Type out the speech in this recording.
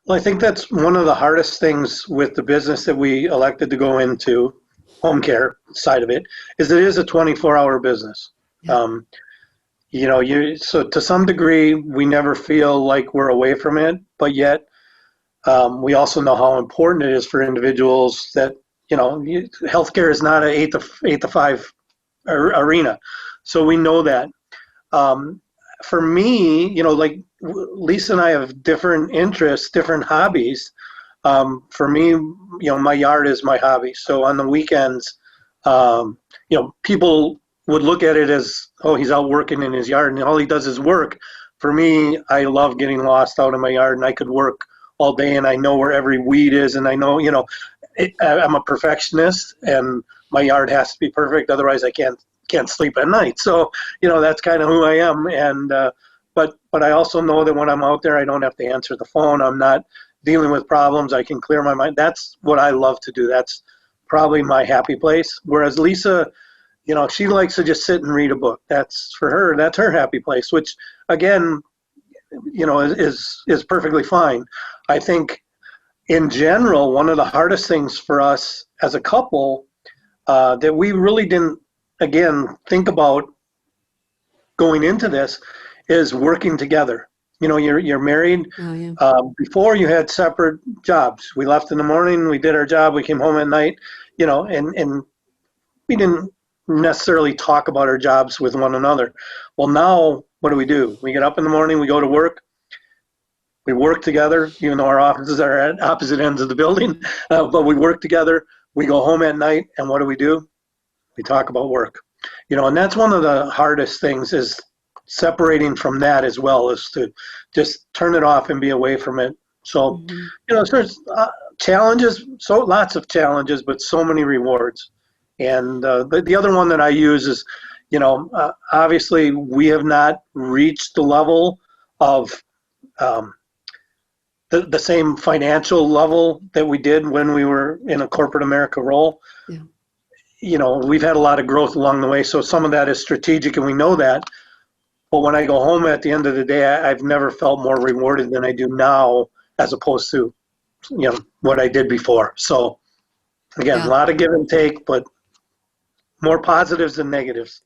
Well, I think that's one of the hardest things with the business that we elected to go into, home care side of it, is it is a 24-hour business. Yeah. Um, so to some degree, we never feel like we're away from it, but yet we also know how important it is for individuals that, healthcare is not an eight to five arena. So we know that. Um, for me, like Lisa and I have different interests, different hobbies. For me, my yard is my hobby. So on the weekends, people would look at it as, oh, he's out working in his yard and all he does is work. For me, I love getting lost out in my yard and I could work all day and I know where every weed is and I know, I'm a perfectionist and my yard has to be perfect. Otherwise I can't sleep at night. So, that's kind of who I am. And, but I also know that when I'm out there, I don't have to answer the phone. I'm not dealing with problems. I can clear my mind. That's what I love to do. That's probably my happy place. Whereas Lisa, she likes to just sit and read a book. That's for her. That's her happy place, which again, is perfectly fine. I think in general, one of the hardest things for us as a couple that we really didn't, again, think about going into this is working together. You're married. Oh, yeah. Before you had separate jobs. We left in the morning, we did our job, we came home at night, and we didn't necessarily talk about our jobs with one another. Well, now what do? We get up in the morning, we go to work, we work together, even though our offices are at opposite ends of the building, but we work together. We go home at night, and what do? We talk about work. And that's one of the hardest things is separating from that as well, is to just turn it off and be away from it. So, Hmm. so there's challenges, so lots of challenges, but so many rewards. And the other one that I use is, obviously we have not reached the level of um, the same financial level that we did when we were in a corporate America role. Yeah. We've had a lot of growth along the way, so some of that is strategic, and we know that. But when I go home at the end of the day, I've never felt more rewarded than I do now, as opposed to, what I did before. So again, a Yeah. lot of give and take, but more positives than negatives.